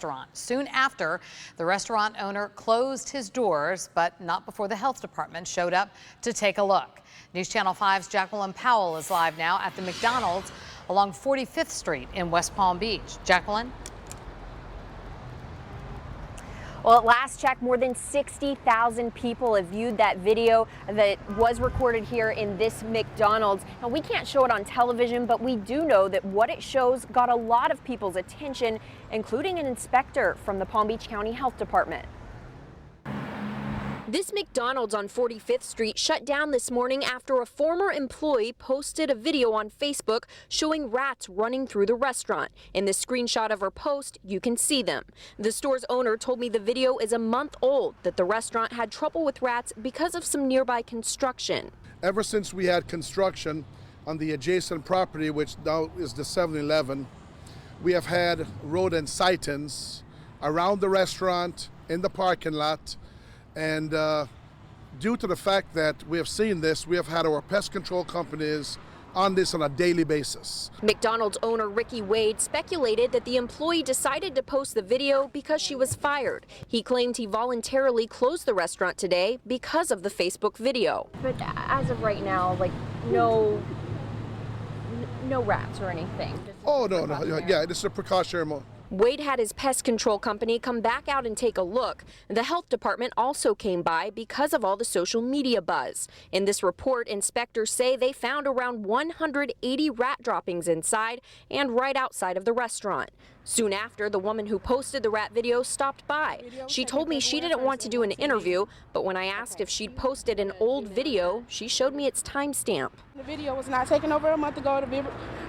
restaurant. Soon after, the restaurant owner closed his doors, but not before the health department showed up to take a look. News Channel 5's Jacqueline Powell is live now at the McDonald's along 45th Street in West Palm Beach. Jacqueline? Well, at last check, more than 60,000 people have viewed that video that was recorded here in this McDonald's. Now, we can't show it on television, but we do know that what it shows got a lot of people's attention, including an inspector from the Palm Beach County Health Department. This McDonald's on 45th Street shut down this morning after a former employee posted a video on Facebook showing rats running through the restaurant. In the screenshot of her post, you can see them. The store's owner told me the video is a month old, that the restaurant had trouble with rats because of some nearby construction. Ever since we had construction on the adjacent property, which now is the 7-Eleven, we have had rodent sightings around the restaurant, in the parking lot. And due to the fact that we have seen this, we have had our pest control companies on this on a daily basis. McDonald's owner Ricky Wade speculated that the employee decided to post the video because she was fired. He claimed he voluntarily closed the restaurant today because of the Facebook video. But as of right now, like no rats or anything. Oh, no. Yeah, this is a precautionary mode. Wade had his pest control company come back out and take a look. The health department also came by because of all the social media buzz. In this report, inspectors say they found around 180 rat droppings inside and right outside of the restaurant. Soon after, the woman who posted the rat video stopped by. She told me she didn't want to do an interview, but when I asked if she'd posted an old video, she showed me its timestamp. The video was not taken over a month ago.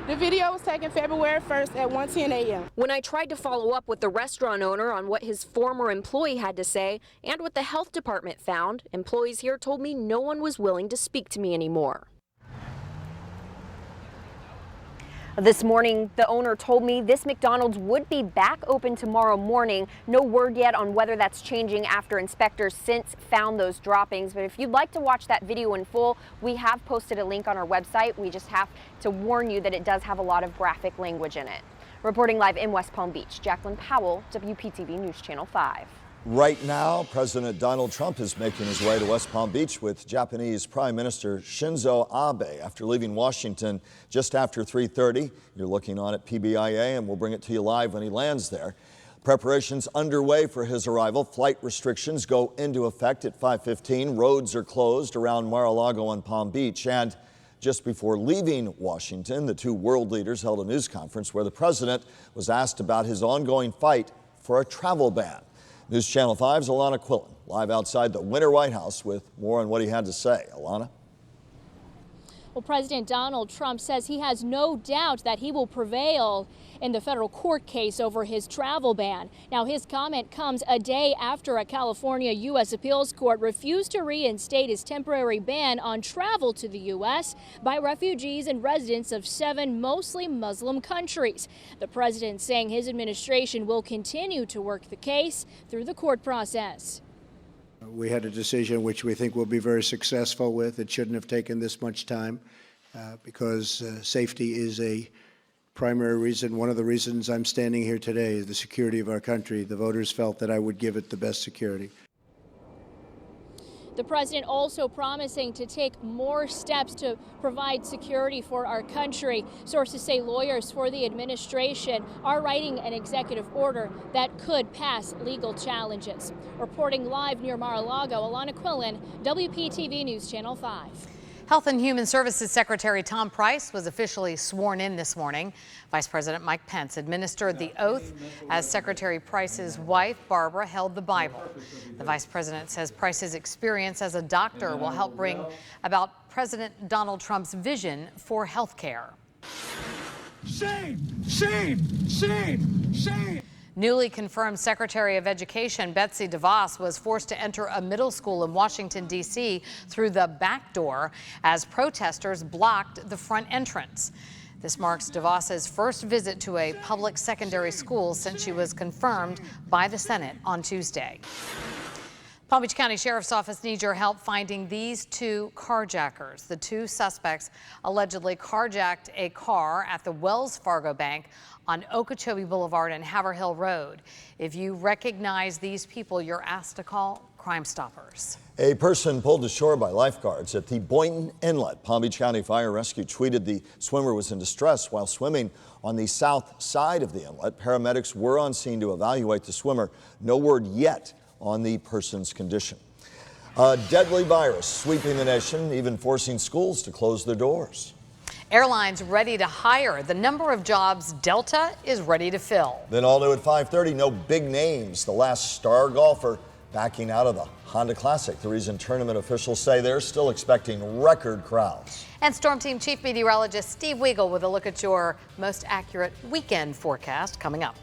The video was taken February 1st at 1:10 a.m. When I tried to follow up with the restaurant owner on what his former employee had to say and what the health department found, employees here told me no one was willing to speak to me anymore. This morning, the owner told me this McDonald's would be back open tomorrow morning. No word yet on whether that's changing after inspectors since found those droppings. But if you'd like to watch that video in full, we have posted a link on our website. We just have to warn you that it does have a lot of graphic language in it. Reporting live in West Palm Beach, Jacqueline Powell, WPTV News Channel 5. Right now, President Donald Trump is making his way to West Palm Beach with Japanese Prime Minister Shinzo Abe after leaving Washington just after 3:30. You're looking on at PBIA, and we'll bring it to you live when he lands there. Preparations underway for his arrival. Flight restrictions go into effect at 5:15. Roads are closed around Mar-a-Lago and Palm Beach. And just before leaving Washington, the two world leaders held a news conference where the president was asked about his ongoing fight for a travel ban. News Channel 5's Alana Quillen, live outside the Winter White House with more on what he had to say. Alana? Well, President Donald Trump says he has no doubt that he will prevail in the federal court case over his travel ban. Now, his comment comes a day after a California U.S. appeals court refused to reinstate his temporary ban on travel to the U.S. by refugees and residents of 7 mostly Muslim countries. The president saying his administration will continue to work the case through the court process. We had a decision which we think we'll be very successful with. It shouldn't have taken this much time because safety is a primary reason. One of the reasons I'm standing here today is the security of our country. The voters felt that I would give it the best security. The president also promising to take more steps to provide security for our country. Sources say lawyers for the administration are writing an executive order that could pass legal challenges. Reporting live near Mar-a-Lago, Alana Quillen, WPTV News Channel 5. Health and Human Services Secretary Tom Price was officially sworn in this morning. Vice President Mike Pence administered the oath as Secretary Price's wife, Barbara, held the Bible. The vice president says Price's experience as a doctor will help bring about President Donald Trump's vision for health care. Shame! Shame! Shame! Shame! Newly confirmed Secretary of Education Betsy DeVos was forced to enter a middle school in Washington, D.C. through the back door as protesters blocked the front entrance. This marks DeVos's first visit to a public secondary school since she was confirmed by the Senate on Tuesday. Palm Beach County Sheriff's Office needs your help finding these two carjackers. The two suspects allegedly carjacked a car at the Wells Fargo Bank on Okeechobee Boulevard and Haverhill Road. If you recognize these people, you're asked to call Crime Stoppers. A person pulled to shore by lifeguards at the Boynton Inlet. Palm Beach County Fire Rescue tweeted the swimmer was in distress while swimming on the south side of the inlet. Paramedics were on scene to evaluate the swimmer. No word yet on the person's condition. A deadly virus sweeping the nation, even forcing schools to close their doors. Airlines ready to hire. The number of jobs Delta is ready to fill. Then all new at 5:30, no big names. The last star golfer backing out of the Honda Classic. The reason tournament officials say they're still expecting record crowds. And Storm Team Chief Meteorologist Steve Weigel with a look at your most accurate weekend forecast coming up.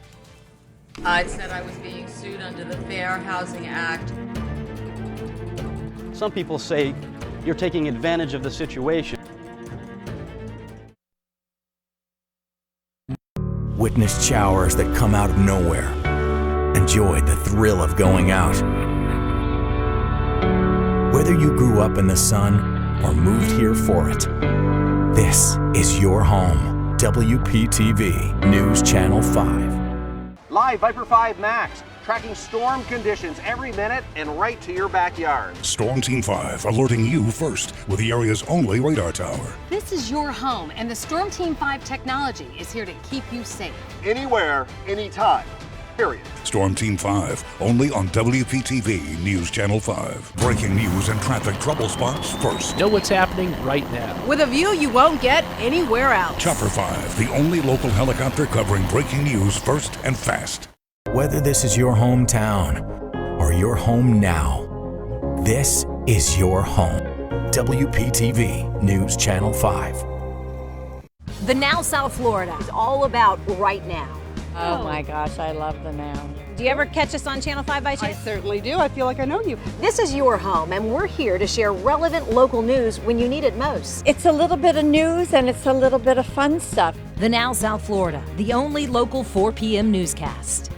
I said I was being sued under the Fair Housing Act. Some people say you're taking advantage of the situation. Witness showers that come out of nowhere. Enjoy the thrill of going out. Whether you grew up in the sun or moved here for it, this is your home. WPTV News Channel 5. Live Viper 5 Max, tracking storm conditions every minute and right to your backyard. Storm Team 5 alerting you first with the area's only radar tower. This is your home, and the Storm Team 5 technology is here to keep you safe. Anywhere, anytime, period. Storm Team 5, only on WPTV News Channel 5. Breaking news and traffic trouble spots first. Know what's happening right now. With a view you won't get anywhere else. Chopper 5, the only local helicopter covering breaking news first and fast. Whether this is your hometown or your home now, this is your home. WPTV News Channel 5. The Now South Florida is all about right now. Oh my gosh, I love the Now. Do you ever catch us on Channel 5 by chance? I certainly do. I feel like I know you. This is your home, and we're here to share relevant local news when you need it most. It's a little bit of news and it's a little bit of fun stuff. The Now South Florida, the only local 4 p.m. newscast.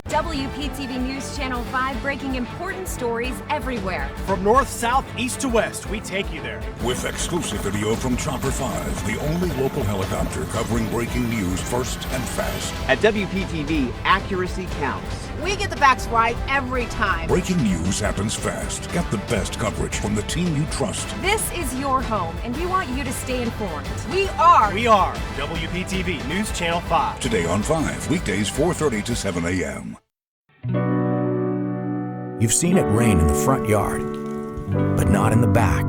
WPTV News Channel 5, breaking important stories everywhere. From north, south, east to west, we take you there. With exclusive video from Chopper 5, the only local helicopter covering breaking news first and fast. At WPTV, accuracy counts. We get the facts right every time. Breaking news happens fast. Get the best coverage from the team you trust. This is your home, and we want you to stay informed. We are WPTV News Channel 5. Today on 5, weekdays 4:30 to 7 a.m. You've seen it rain in the front yard, but not in the back.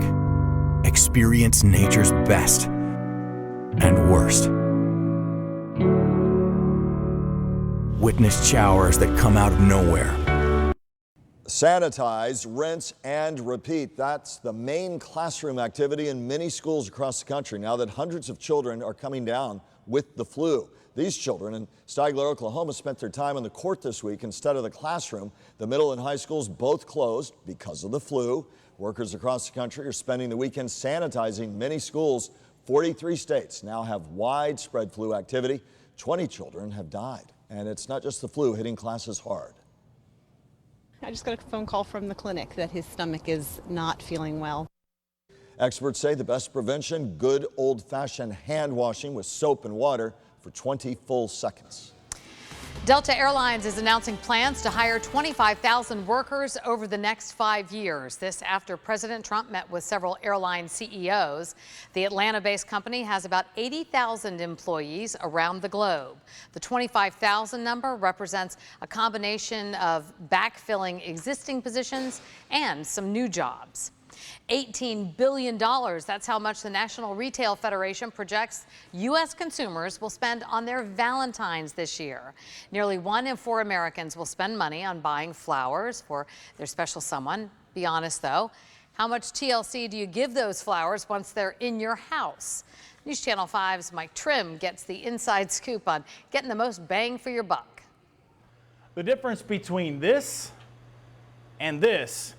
Experience nature's best and worst. Witness showers that come out of nowhere. Sanitize, rinse, and repeat. That's the main classroom activity in many schools across the country now that hundreds of children are coming down with the flu. These children in Stigler, Oklahoma spent their time in the court this week instead of the classroom. The middle and high schools both closed because of the flu. Workers across the country are spending the weekend sanitizing many schools. 43 states now have widespread flu activity. 20 children have died. And it's not just the flu hitting classes hard. I just got a phone call from the clinic that his stomach is not feeling well. Experts say the best prevention, good old-fashioned hand washing with soap and water for 20 full seconds. Delta Airlines is announcing plans to hire 25,000 workers over the next 5 years. This after President Trump met with several airline CEOs. The Atlanta-based company has about 80,000 employees around the globe. The 25,000 number represents a combination of backfilling existing positions and some new jobs. $18 billion. That's how much the National Retail Federation projects U.S. consumers will spend on their Valentines this year. Nearly 1 in 4 Americans will spend money on buying flowers for their special someone. Be honest, though, how much TLC do you give those flowers once they're in your house? News Channel 5's Mike Trim gets the inside scoop on getting the most bang for your buck. The difference between this and this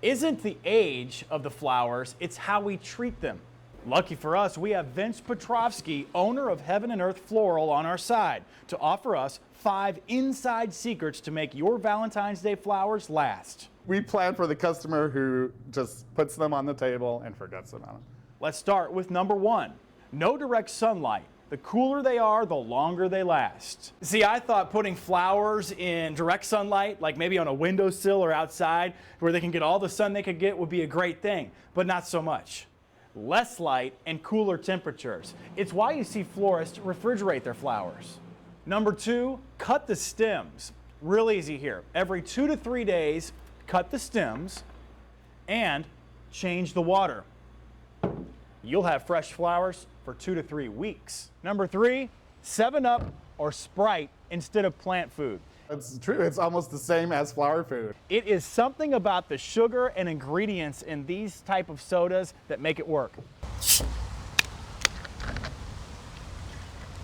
isn't the age of the flowers, it's how we treat them. Lucky for us, we have Vince Petrovsky, owner of Heaven and Earth Floral, on our side to offer us 5 inside secrets to make your Valentine's Day flowers last. We plan for the customer who just puts them on the table and forgets about them. Let's start with number 1. No direct sunlight. The cooler they are, the longer they last. See, I thought putting flowers in direct sunlight, like maybe on a windowsill or outside, where they can get all the sun they could get, would be a great thing, but not so much. Less light and cooler temperatures. It's why you see florists refrigerate their flowers. Number 2, cut the stems. Real easy here. Every 2 to 3 days, cut the stems and change the water. You'll have fresh flowers for 2 to 3 weeks. Number 3, 7-Up or Sprite instead of plant food. It's true, it's almost the same as flower food. It is something about the sugar and ingredients in these type of sodas that make it work.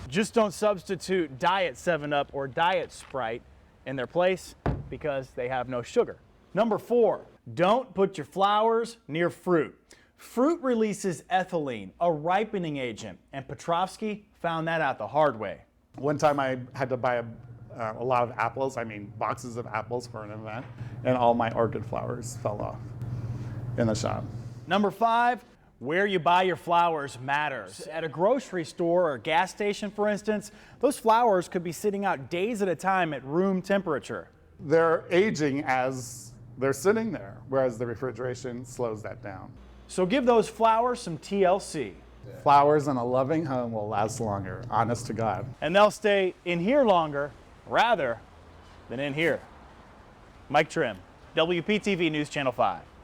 Just don't substitute Diet 7-Up or Diet Sprite in their place because they have no sugar. Number 4, don't put your flowers near fruit. Fruit releases ethylene, a ripening agent, and Petrovsky found that out the hard way. One time I had to buy a lot of apples, boxes of apples for an event, and all my orchid flowers fell off in the shop. Number 5, where you buy your flowers matters. At a grocery store or gas station, for instance, those flowers could be sitting out days at a time at room temperature. They're aging as they're sitting there, whereas the refrigeration slows that down. So give those flowers some TLC. Flowers in a loving home will last longer, honest to God. And they'll stay in here longer, rather than in here. Mike Trim, WPTV News Channel 5.